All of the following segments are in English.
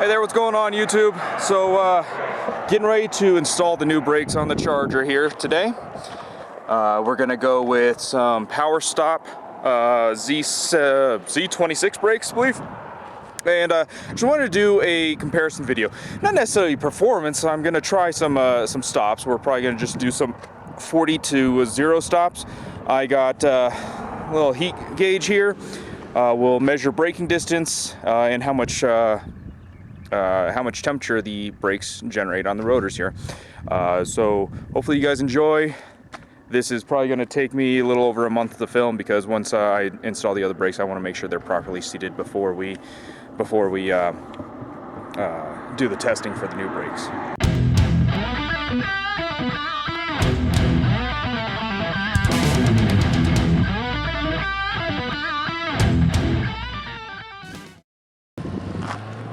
Hey there, what's going on YouTube? So getting ready to install the new brakes on the Charger here today. We're gonna go with some Power Stop Z26 brakes, I believe. And just wanted to do a comparison video. Not necessarily performance. I'm gonna try some stops. We're probably gonna just do some 40 to 0 stops. I got a little heat gauge here. We'll measure braking distance and how much temperature the brakes generate on the rotors here. So hopefully you guys enjoy. This is probably going to take me a little over a month to film because once I install the other brakes, I want to make sure they're properly seated before we do the testing for the new brakes.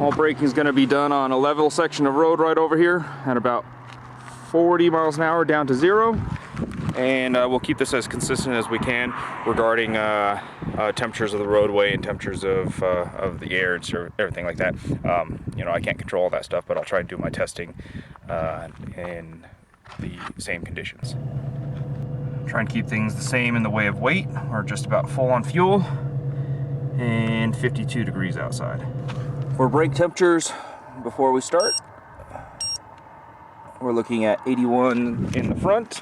All braking is going to be done on a level section of road right over here at about 40 miles an hour down to 0. And we'll keep this as consistent as we can regarding temperatures of the roadway and temperatures of the air and everything like that. You know, I can't control all that stuff, but I'll try and do my testing in the same conditions. Try and keep things the same in the way of weight. We're just about full on fuel and 52 degrees outside. For brake temperatures before we start, we're looking at 81 in the front,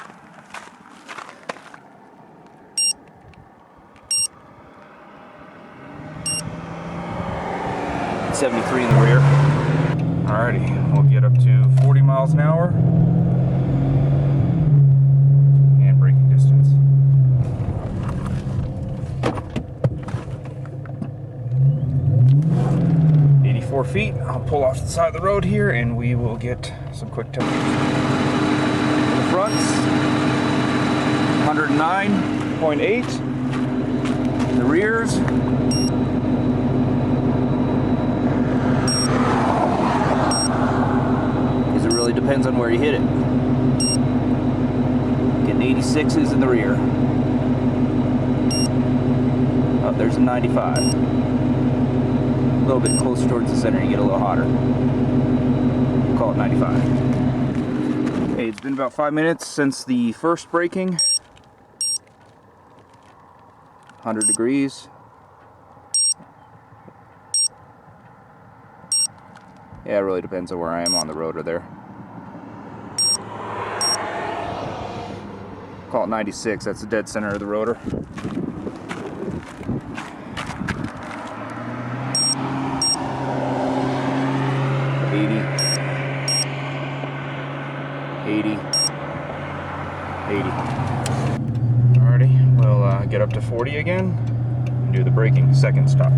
and 73 in the rear. Alrighty, we'll get up to 40 miles an hour and braking distance. 84 feet. I'll pull off to the side of the road here and we will get some quick temperatures. In the fronts, 109.8. In the rears, because it really depends on where you hit it. Getting 86s in the rear. Oh, there's a 95. A little bit closer towards the center, you get a little hotter. We'll call it 95. Okay, it's been about 5 minutes since the first braking. 100 degrees. Yeah, it really depends on where I am on the rotor there. Call it 96, that's the dead center of the rotor. 80. Alrighty, we'll get up to 40 again and do the braking second stop.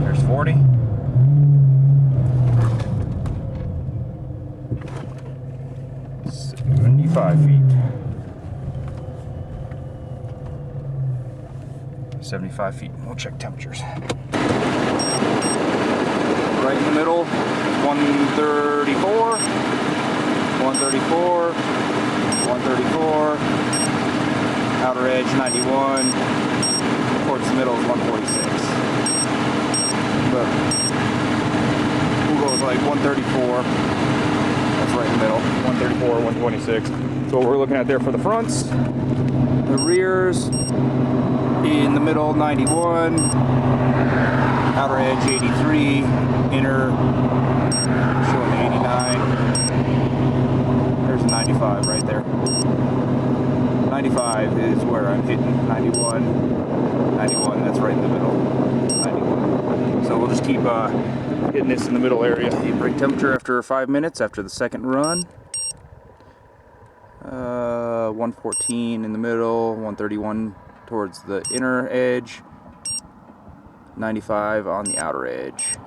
There's 40. feet. 75 feet. We'll check temperatures. Right in the middle, 134, 134, 134, outer edge 91, towards the middle is 146. But we'll go with like 134, that's right in the middle, 134, 126. So what we're looking at there for the fronts, the rears, in the middle 91, outer edge 83, inner showing 89. There's a 95 right there. 95 is where I'm hitting 91. 91, that's right in the middle. 91. So we'll just keep hitting this in the middle area. The brake temperature after 5 minutes after the second run. 114 in the middle, 131 towards the inner edge, 95 on the outer edge.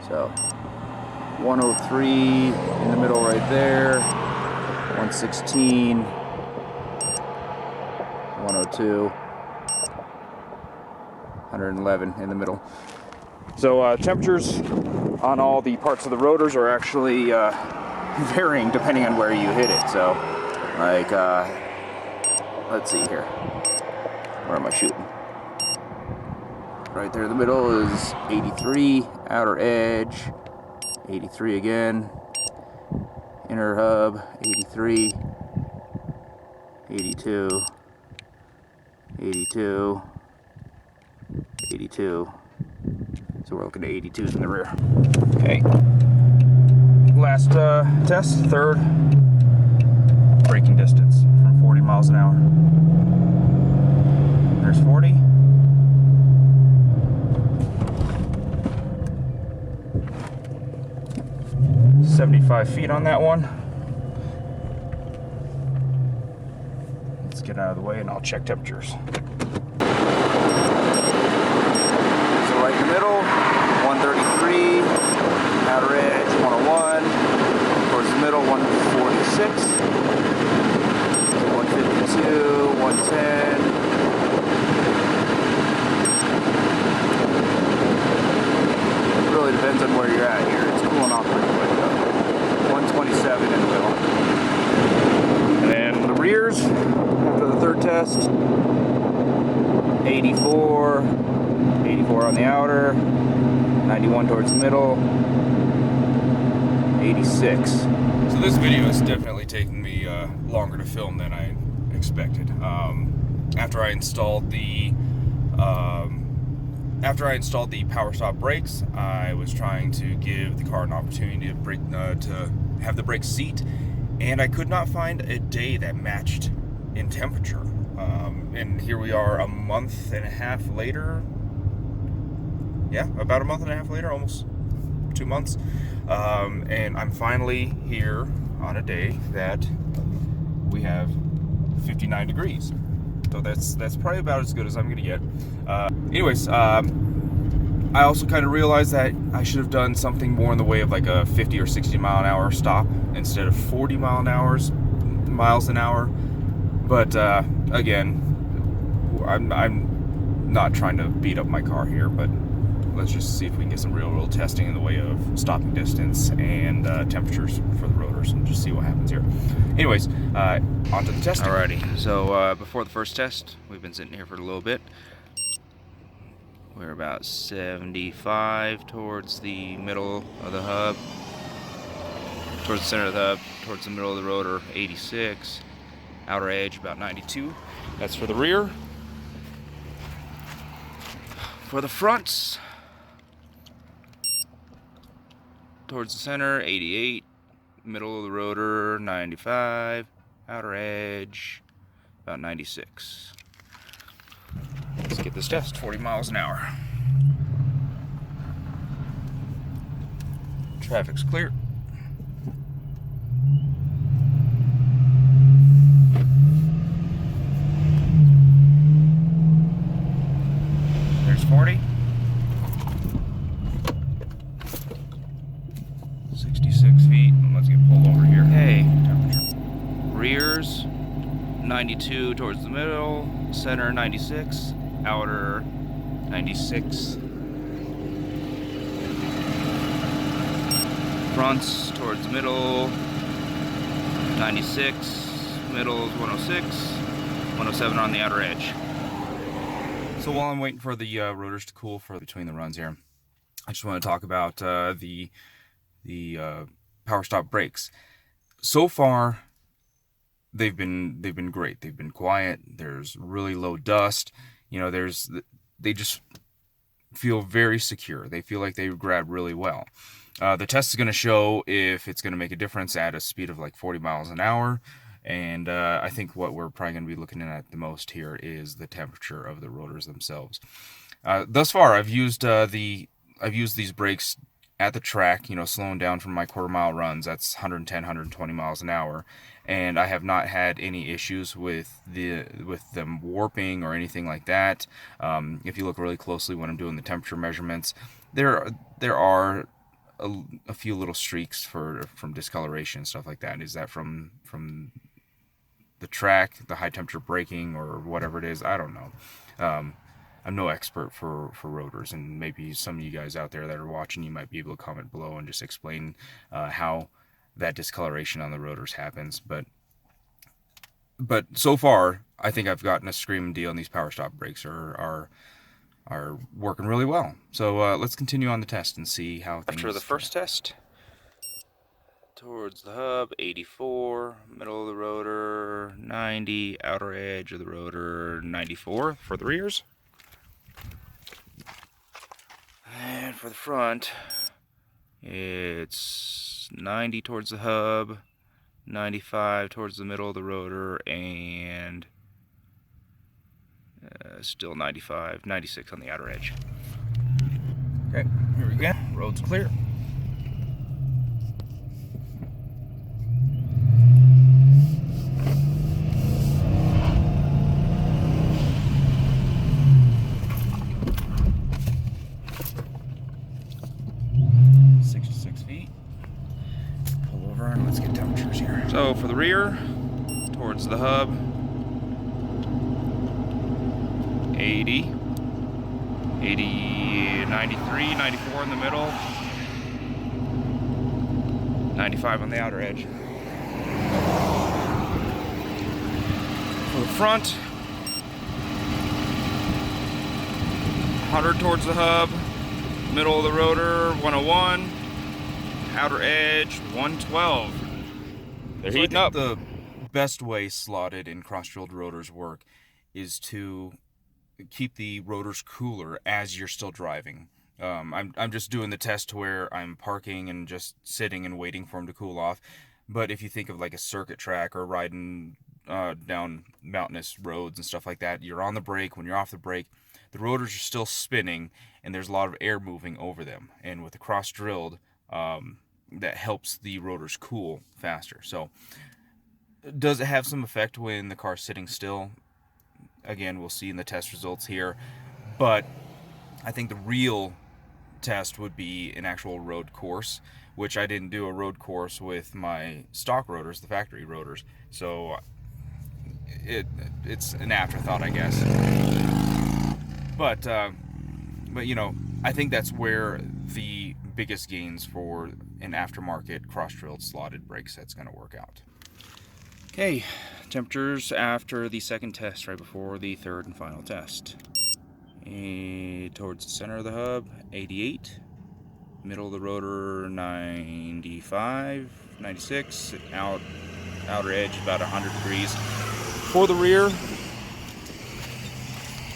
So 103 in the middle right there, 116, 102, 111 in the middle. So temperatures on all the parts of the rotors are actually varying depending on where you hit it. So like let's see here, where am I shooting? right there in the middle is 83, outer edge, 83 again, inner hub, 83, 82, 82, 82. So we're looking at 82s in the rear. Okay. Last test, third. Braking distance from 40 miles an hour. There's 40. $75 feet on that one. Let's get out of the way and I'll check temperatures. So right in the middle, 133, outer edge 101, towards the middle 146, so 152, 110. It really depends on where you're at here. It's cooling off pretty quick though. 127 in the middle. And then the rears, after the third test, 84, 84 on the outer, 91 towards the middle, 86. So this video is definitely taking me longer to film than I expected. After I installed the power stop brakes, I was trying to give the car an opportunity to have the brake seat, and I could not find a day that matched in temperature. And here we are a month and a half later. Yeah, about a month and a half later, almost 2 months. And I'm finally here on a day that we have 59 degrees. So that's probably about as good as I'm gonna get. Anyways, I also kind of realized that I should have done something more in the way of like a 50 or 60 mile an hour stop instead of 40 miles an hour. But again, I'm not trying to beat up my car here, but let's just see if we can get some real testing in the way of stopping distance and temperatures for the rotors, and just see what happens here. Anyways, on to the testing. Alrighty, so before the first test, we've been sitting here for a little bit. We're about 75 towards the middle of the hub, towards the center of the hub, towards the middle of the rotor, 86. Outer edge, about 92. That's for the rear. For the fronts, towards the center, 88. Middle of the rotor, 95. Outer edge, about 96. Let's get this test, 40 miles an hour. Traffic's clear. There's 40. 66 feet. Let's get pulled over here. Hey, temperature. Rears, 92 towards the middle. Center, 96. Outer, 96. Fronts towards the middle, 96. Middle is 106. 107 on the outer edge. So while I'm waiting for the rotors to cool for between the runs here, I just want to talk about the power stop brakes. So far, they've been great. They've been quiet. There's really low dust. You know, they just feel very secure. They feel like they grab really well. The test is going to show if it's going to make a difference at a speed of like 40 miles an hour. And I think what we're probably going to be looking at the most here is the temperature of the rotors themselves. Thus far, I've used these brakes at the track, you know, slowing down from my quarter-mile runs. That's 110, 120 miles an hour, and I have not had any issues with them warping or anything like that. If you look really closely when I'm doing the temperature measurements, there are a few little streaks from discoloration and stuff like that. Is that from the track, the high temperature braking, or whatever it is? I don't know. I'm no expert for rotors, and maybe some of you guys out there that are watching, you might be able to comment below and just explain how that discoloration on the rotors happens. But so far, I think I've gotten a screaming deal, and these power stop brakes are are working really well. So let's continue on the test and see how things... After the first test, towards the hub, 84, middle of the rotor, 90, outer edge of the rotor, 94 for the rears. And for the front, it's 90 towards the hub, 95 towards the middle of the rotor, and still 95, 96 on the outer edge. Okay, here we go. Road's clear. Pull over and let's get temperatures here. So for the rear, towards the hub, 80, 93, 94 in the middle, 95 on the outer edge. For the front, 100 towards the hub, middle of the rotor, 101, outer edge, 112. They're heating up. The best way slotted and cross-drilled rotors work is to keep the rotors cooler as you're still driving. I'm just doing the test to where I'm parking and just sitting and waiting for them to cool off. But if you think of like a circuit track or riding down mountainous roads and stuff like that, you're on the brake. When you're off the brake, the rotors are still spinning and there's a lot of air moving over them. And with the cross-drilled, that helps the rotors cool faster. So does it have some effect when the car's sitting still? Again, we'll see in the test results here, but I think the real test would be an actual road course, which I didn't do a road course with my stock rotors, the factory rotors, so it's an afterthought, I guess. But you know, I think that's where the biggest gains for an aftermarket cross-drilled slotted brake set's going to work out. Okay, temperatures after the second test, right before the third and final test. Towards the center of the hub, 88. Middle of the rotor, 95, 96. Outer edge, about 100 degrees. For the rear,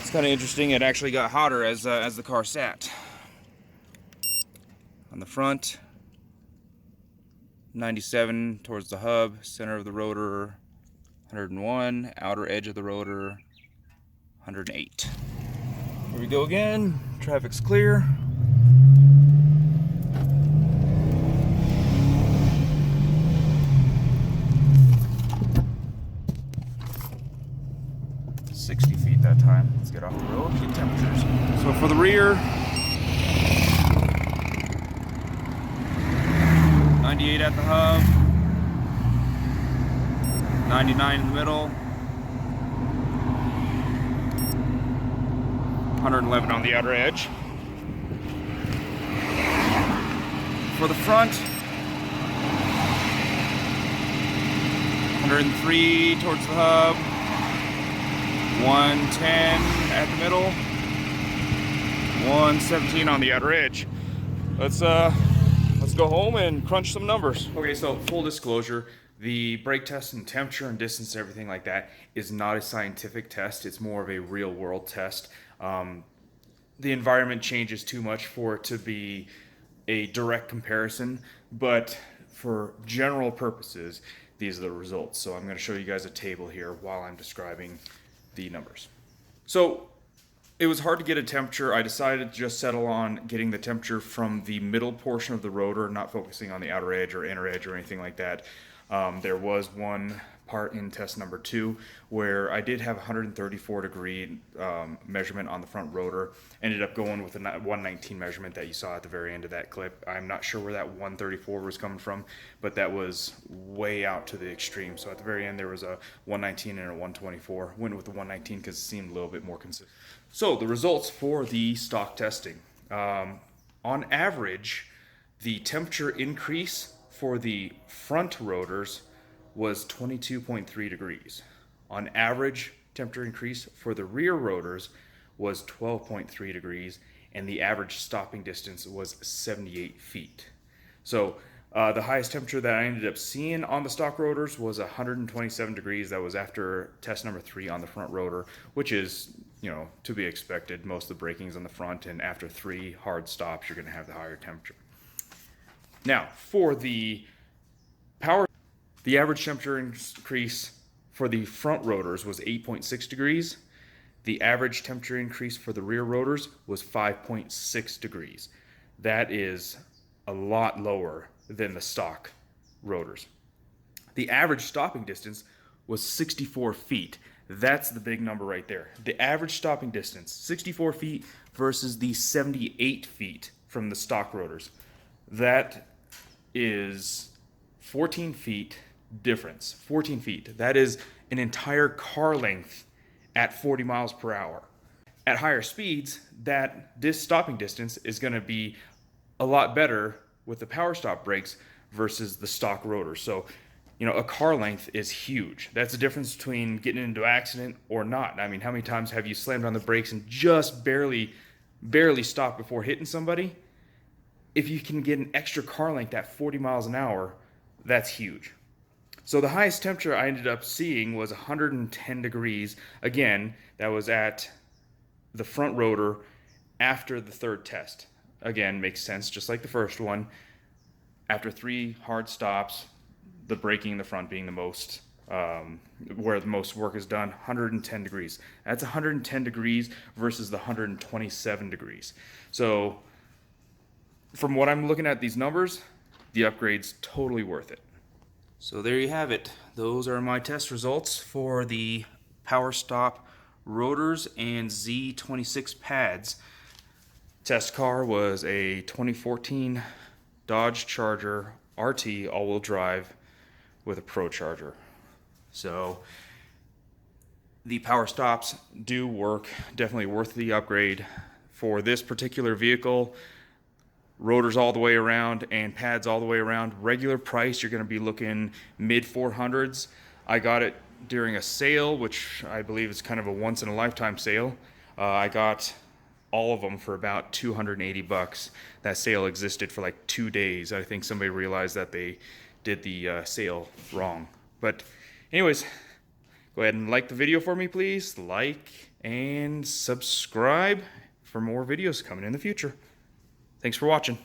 it's kind of interesting. It actually got hotter as the car sat. On the front, 97 towards the hub, center of the rotor, 101, outer edge of the rotor, 108. Here we go again, traffic's clear. .60 that time. Let's get off the road, get temperatures. So for the rear, 98 at the hub, 99 in the middle, 111 on the outer edge. For the front, 103 towards the hub, 110 at the middle, 117 on the outer edge. Let's go home and crunch some numbers. Okay, so full disclosure, the brake test and temperature and distance and everything like that is not a scientific test. It's more of a real world test. The environment changes too much for it to be a direct comparison, but for general purposes, these are the results. So I'm going to show you guys a table here while I'm describing the numbers. So it was hard to get a temperature. I decided to just settle on getting the temperature from the middle portion of the rotor, not focusing on the outer edge or inner edge or anything like that. There was one part in test number 2 where I did have 134 degree measurement on the front rotor. Ended up going with a 119 measurement that you saw at the very end of that clip. I'm not sure where that 134 was coming from, but that was way out to the extreme. So at the very end there was a 119 and a 124. Went with the 119 because it seemed a little bit more consistent. So the results for the stock testing. On average, the temperature increase for the front rotors was 22.3 degrees. On average, temperature increase for the rear rotors was 12.3 degrees, and the average stopping distance was 78 feet. So the highest temperature that I ended up seeing on the stock rotors was 127 degrees. That was after test number 3 on the front rotor, which is, you know, to be expected. Most of the braking's on the front, and after 3 hard stops, you're going to have the higher temperature. Now, for the power, the average temperature increase for the front rotors was 8.6 degrees. The average temperature increase for the rear rotors was 5.6 degrees. That is a lot lower than the stock rotors. The average stopping distance was 64 feet. That's the big number right there. The average stopping distance, 64 feet versus the 78 feet from the stock rotors. That is 14 feet difference. 14 feet. That is an entire car length at 40 miles per hour. At higher speeds, this stopping distance is going to be a lot better with the power stop brakes versus the stock rotor. So, you know, a car length is huge. That's the difference between getting into an accident or not. I mean, how many times have you slammed on the brakes and just barely stopped before hitting somebody? If you can get an extra car length at 40 miles an hour, that's huge. So the highest temperature I ended up seeing was 110 degrees. Again, that was at the front rotor after the 3rd test. Again, makes sense, just like the first one. After 3 hard stops, the braking in the front being the most, where the most work is done, 110 degrees. That's 110 degrees versus the 127 degrees. So from what I'm looking at these numbers, the upgrade's totally worth it. So there you have it. Those are my test results for the Power Stop rotors and Z26 pads. Test car was a 2014 Dodge Charger RT all-wheel drive with a Procharger. So the power stops do work, definitely worth the upgrade. For this particular vehicle, rotors all the way around and pads all the way around, regular price, you're going to be looking mid 400s. I got it during a sale, which I believe is kind of a once in a lifetime sale. I got all of them for about 280 bucks. That sale existed for like 2 days. I think somebody realized that they did the sale wrong. But anyways, go ahead and like the video for me, please. Like and subscribe for more videos coming in the future. Thanks for watching.